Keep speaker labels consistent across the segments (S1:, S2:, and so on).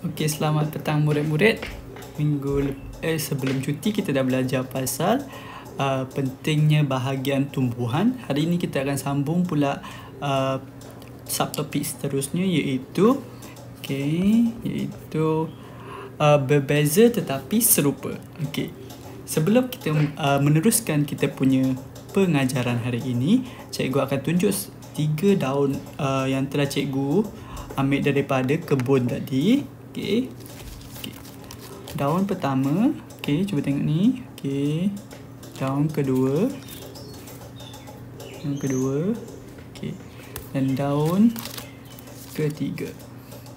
S1: Okey, selamat petang murid-murid. Sebelum cuti kita dah belajar pasal pentingnya bahagian tumbuhan. Hari ini kita akan sambung pula subtopik seterusnya iaitu berbeza tetapi serupa. Okey. Sebelum kita meneruskan kita punya pengajaran hari ini, cikgu akan tunjuk 3 daun yang telah cikgu ambil daripada kebun tadi. Okey. Daun pertama, cuba tengok ni. Okey. Daun kedua. Okey. Dan daun ketiga.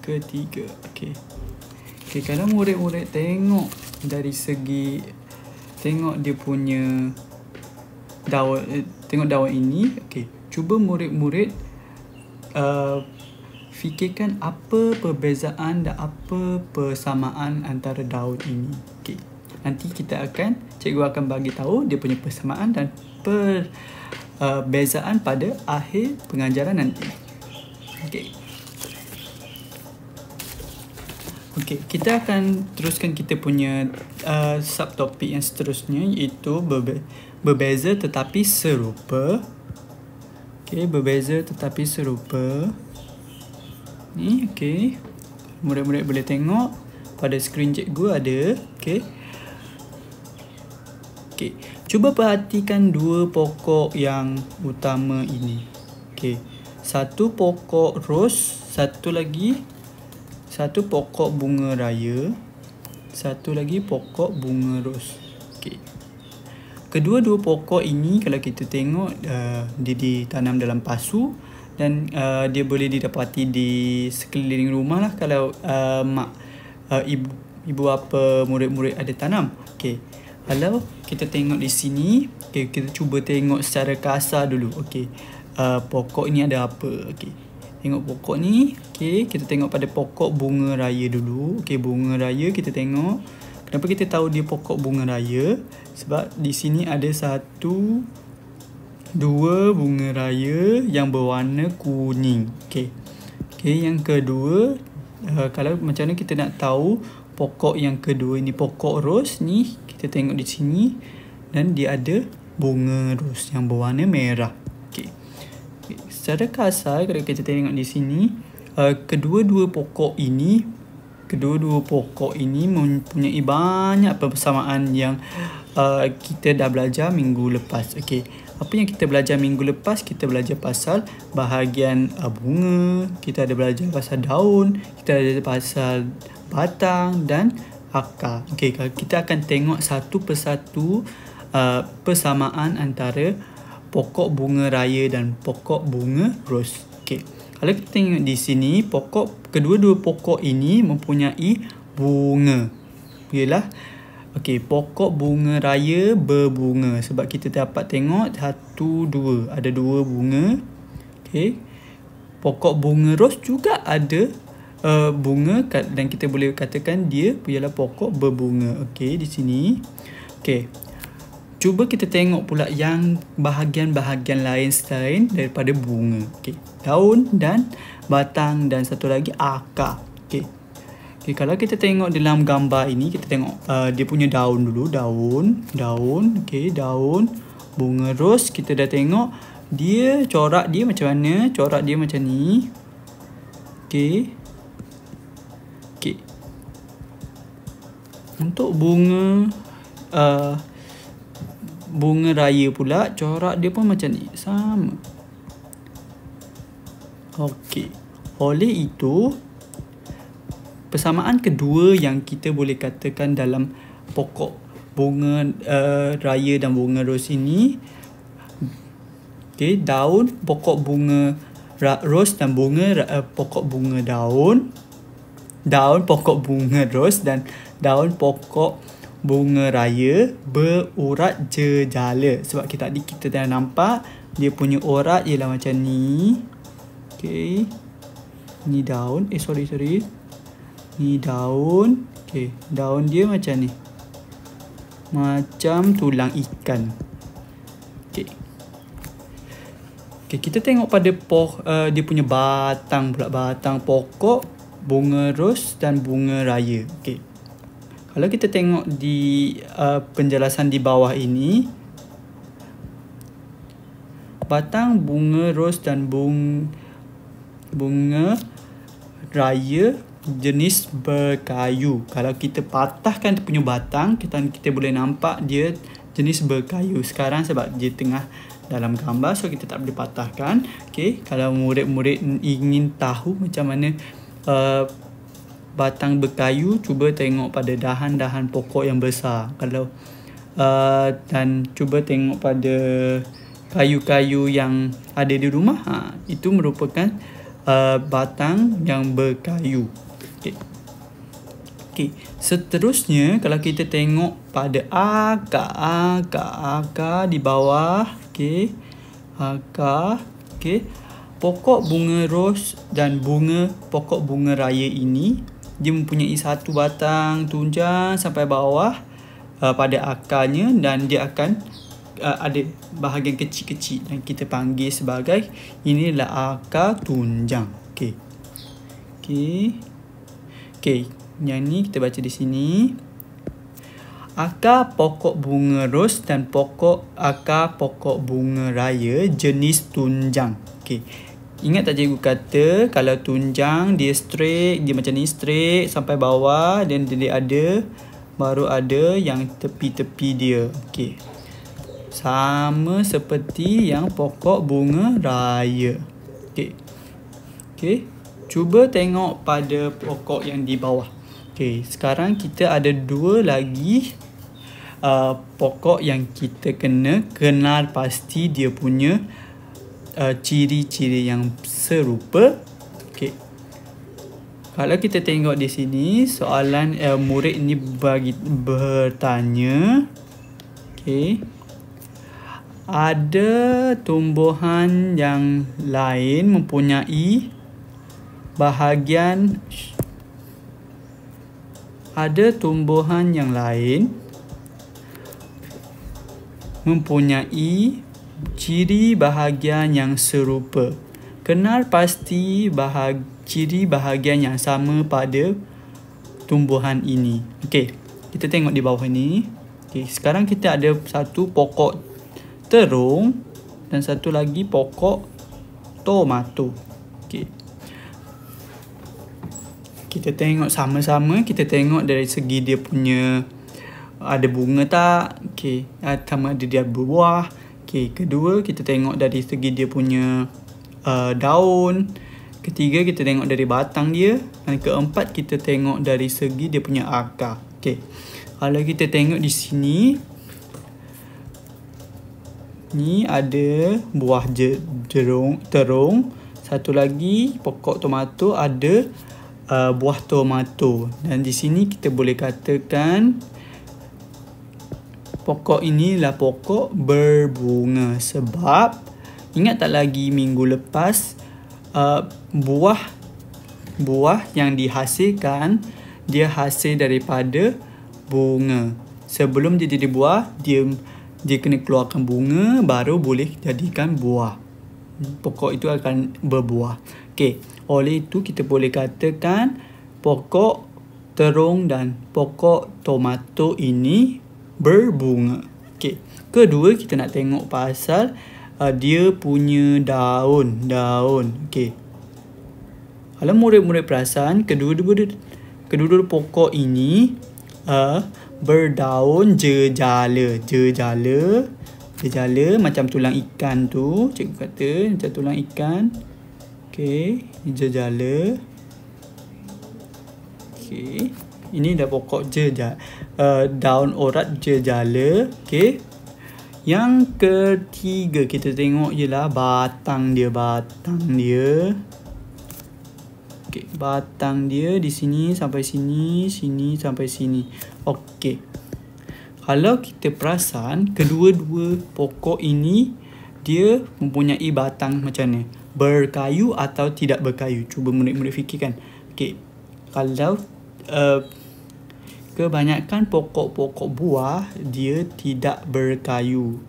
S1: Okey. Okey, kalau murid-murid tengok dari segi tengok dia punya daun, tengok daun ini. Okey, cuba murid-murid fikirkan apa perbezaan dan apa persamaan antara daun ini. Okey. Nanti cikgu akan bagi tahu dia punya persamaan dan perbezaan pada akhir pengajaran nanti. Okey, kita akan teruskan kita punya subtopik yang seterusnya iaitu berbeza tetapi serupa. Okey, berbeza tetapi serupa. Ni, okey. Murid-murid boleh tengok pada skrin cikgu ada. Okey. Okey, cuba perhatikan dua pokok yang utama ini. Okey. Satu pokok ros, satu pokok bunga raya, satu lagi pokok bunga ros. Okey. Kedua-dua pokok ini kalau kita tengok dia ditanam dalam pasu dan dia boleh didapati di sekeliling rumah lah kalau ibu bapa murid-murid ada tanam. Okey. Kalau kita tengok di sini, kita cuba tengok secara kasar dulu. Okey. Pokok ini ada apa? Okey. Tengok pokok ni. Okey, kita tengok pada pokok bunga raya dulu. Okey, bunga raya kita tengok. Kenapa kita tahu dia pokok bunga raya? Sebab di sini ada 2 bunga raya yang berwarna kuning. Okey, yang kedua, kalau macam mana kita nak tahu pokok yang kedua ini pokok ros ni, kita tengok di sini dan dia ada bunga ros yang berwarna merah. Okey. Secara kasar kalau kita tengok di sini, kedua-dua pokok ini mempunyai banyak persamaan yang kita dah belajar minggu lepas. Okey. Apa yang kita belajar minggu lepas? Kita belajar pasal bahagian bunga, kita ada belajar pasal daun, kita ada pasal batang dan akar. Okey, kita akan tengok satu persatu persamaan antara pokok bunga raya dan pokok bunga ros. Okey. Kalau kita tengok di sini, kedua-dua pokok ini mempunyai bunga. Ialah okey, pokok bunga raya berbunga sebab kita dapat tengok 1, 2, ada 2 bunga. Okey. Pokok bunga ros juga ada bunga dan kita boleh katakan dia ialah pokok berbunga. Okey, di sini. Okey. Cuba kita tengok pula yang bahagian-bahagian lain selain daripada bunga. Okey, daun dan batang dan satu lagi akar. Okey. Okay, kalau kita tengok dalam gambar ini, kita tengok dia punya daun dulu. Daun. Okey, daun. Bunga ros, kita dah tengok dia corak dia macam mana. Corak dia macam ni. Okey. Untuk bunga raya pula, corak dia pun macam ni. Sama. Okey. Oleh itu, persamaan kedua yang kita boleh katakan dalam pokok bunga raya dan bunga ros ini, daun pokok bunga ros dan pokok bunga daun pokok bunga ros dan daun pokok bunga raya berurat jejala. Sebab tadi kita dah nampak dia punya urat ialah macam ni. Okey. Ni daun. Sorry. Ni daun. Okey, daun dia macam ni. Macam tulang ikan. Okey. Okey, kita tengok pada dia punya batang pula. Batang pokok bunga ros dan bunga raya. Okey. Kalau kita tengok di penjelasan di bawah ini, batang bunga ros dan bunga raya jenis berkayu. Kalau kita patahkan dia punya batang, kita boleh nampak dia jenis berkayu. Sekarang sebab dia tengah dalam gambar, so kita tak boleh patahkan. Okey, kalau murid-murid ingin tahu macam mana batang berkayu, cuba tengok pada dahan-dahan pokok yang besar. Kalau dan cuba tengok pada kayu-kayu yang ada di rumah, itu merupakan batang yang berkayu. Okey. Okey, seterusnya kalau kita tengok pada akar di bawah, okey. Akar, okey. Pokok bunga ros dan pokok bunga raya ini dia mempunyai satu batang tunjang sampai bawah pada akarnya, dan dia akan ada bahagian kecil-kecil dan kita panggil sebagai inilah akar tunjang. Okey. Okey, yang ni kita baca di sini. Akar pokok bunga ros dan akar pokok bunga raya jenis tunjang. Okey. Ingat tak cikgu kata kalau tunjang dia straight, dia macam ni straight sampai bawah, dan dia baru ada yang tepi-tepi dia. Okey. Sama seperti yang pokok bunga raya. Okey. Okey. Cuba tengok pada pokok yang di bawah. Okey, sekarang kita ada dua lagi pokok yang kita kena kenal pasti dia punya ciri-ciri yang serupa. Okey. Kalau kita tengok di sini, soalan murid ini bertanya, okey, ada tumbuhan yang lain mempunyai bahagian ciri bahagian yang serupa. Kenal pasti ciri bahagian yang sama pada tumbuhan ini. Okey, kita tengok di bawah ini. Okey, sekarang kita ada satu pokok terung dan satu lagi pokok tomato. Okey. Kita tengok sama-sama, kita tengok dari segi dia punya ada bunga tak? Okey, sama ada dia berbuah. Okey, kedua kita tengok dari segi dia punya daun. Ketiga kita tengok dari batang dia, dan keempat kita tengok dari segi dia punya akar. Okey. Kalau kita tengok di sini, ni ada buah terung, satu lagi pokok tomato ada buah tomato, dan di sini kita boleh katakan pokok inilah pokok berbunga. Sebab ingat tak lagi minggu lepas buah yang dihasilkan dia hasil daripada bunga. Sebelum dia jadi buah, dia kena keluarkan bunga baru boleh jadikan buah. Pokok itu akan berbuah. Okey, oleh itu kita boleh katakan pokok terung dan pokok tomato ini berbunga. Okey, kedua kita nak tengok pasal dia punya daun. Okey. Kalau murid-murid perasan, kedua-dua pokok ini berdaun jejala macam tulang ikan tu, cikgu kata macam tulang ikan. Okey, jejala. Okey, ini dah pokok daun urat jejala. Okey. Yang ketiga kita tengok ialah batang dia. Okey, batang dia di sini sampai sini, sini sampai sini. Okey. Kalau kita perasan, kedua-dua pokok ini dia mempunyai batang macam ni. Berkayu atau tidak berkayu? Cuba murid-murid fikirkan. Okey. Kalau kebanyakan pokok-pokok buah dia tidak berkayu.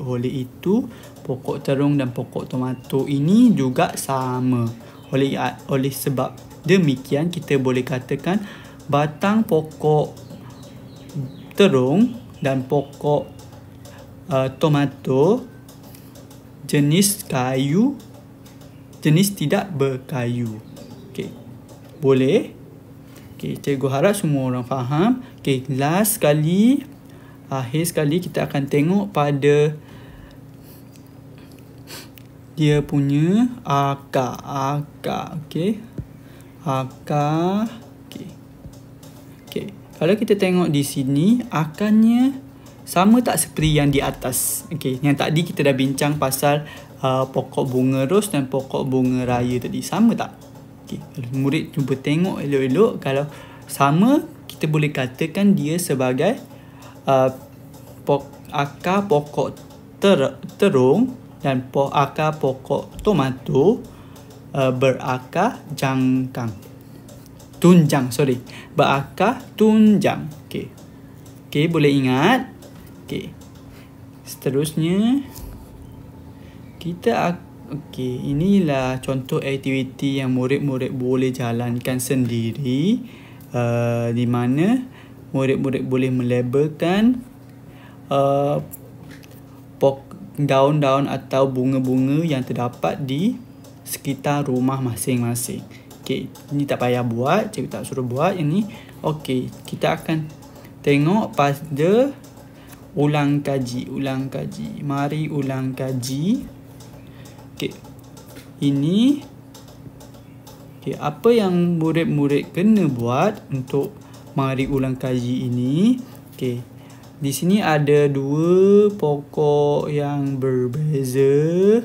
S1: Oleh itu, pokok terung dan pokok tomato ini juga sama. Oleh sebab demikian kita boleh katakan batang pokok terung dan pokok tomato jenis kayu, jenis tidak berkayu. Okey. Boleh? Okey, cikgu harap semua orang faham. Okey, akhir sekali kita akan tengok pada dia punya akar. Okey. Akar. Okey. Okey. Kalau kita tengok di sini, akarnya sama tak seperti yang di atas. Okey, yang tadi kita dah bincang pasal pokok bunga ros dan pokok bunga raya tadi. Sama tak? Okey, kalau murid cuba tengok elok-elok, kalau sama, kita boleh katakan dia sebagai akar pokok terung dan akar pokok tomato berakar berakar tunjang. Okey. Okey, boleh ingat? Okey. Seterusnya okey, inilah contoh aktiviti yang murid-murid boleh jalankan sendiri, di mana murid-murid boleh melabelkan daun-daun atau bunga-bunga yang terdapat di sekitar rumah masing-masing. Okey, ini tak payah buat, cikgu tak suruh buat ini. Okey, kita akan tengok pada ulang kaji. Mari ulang kaji. Okey. Ini apa yang murid-murid kena buat untuk mari ulang kaji ini? Okey. Di sini ada 2 pokok yang berbeza.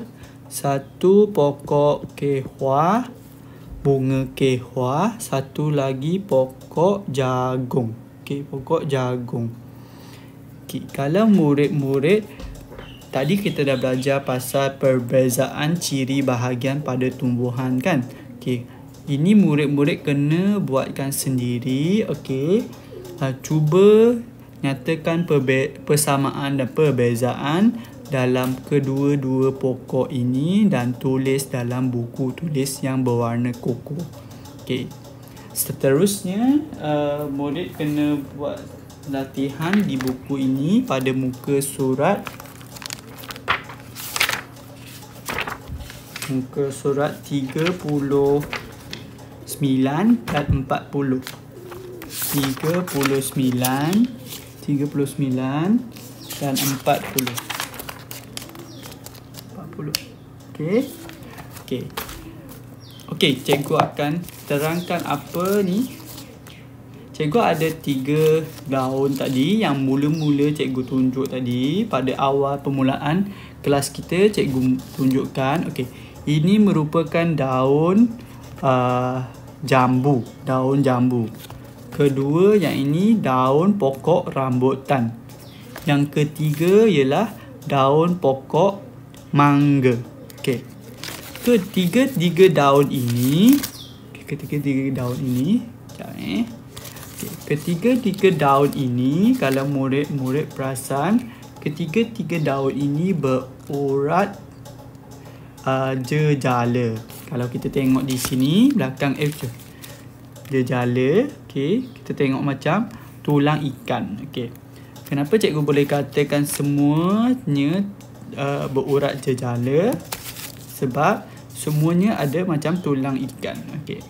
S1: Satu pokok kehua, bunga kehua, satu lagi pokok jagung. Okey, pokok jagung. Okey, kalau murid-murid tadi kita dah belajar pasal perbezaan ciri bahagian pada tumbuhan kan? Okey, ini murid-murid kena buatkan sendiri. Okey. Cuba nyatakan persamaan dan perbezaan dalam kedua-dua pokok ini dan tulis dalam buku tulis yang berwarna koko. Okey. Seterusnya, murid kena buat latihan di buku ini pada muka surat 39 dan 40. 39 dan 40. Okey, cikgu akan terangkan apa ni. Cikgu ada 3 daun tadi yang mula-mula cikgu tunjuk tadi pada awal permulaan kelas kita. Cikgu tunjukkan. Okey, ini merupakan daun jambu, Kedua yang ini daun pokok rambutan. Yang ketiga ialah daun pokok mangga. Okey. Ketiga-tiga daun ini, ketiga-tiga daun ini kalau murid-murid perasan, ketiga-tiga daun ini berurat jejala. Kalau kita tengok di sini belakang jejala, okey, kita tengok macam tulang ikan. Okey. Kenapa cikgu boleh katakan semuanya berurat jejala? Sebab semuanya ada macam tulang ikan. Okey.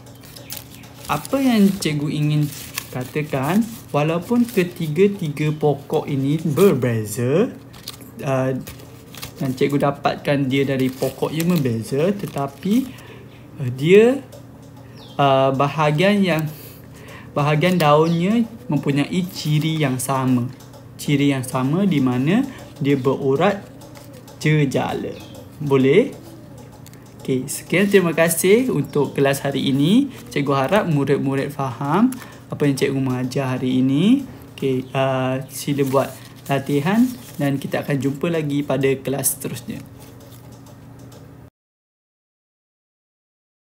S1: Apa yang cikgu ingin katakan, walaupun ketiga-tiga pokok ini berbeza dan cikgu dapatkan dia dari pokok yang berbeza, tetapi dia bahagian daunnya mempunyai ciri yang sama. Ciri yang sama di mana dia berurat jejala. Boleh? Okey, sekian, terima kasih untuk kelas hari ini. Cikgu harap murid-murid faham apa yang cikgu mengajar hari ini. Okey, sila buat latihan dan kita akan jumpa lagi pada kelas seterusnya.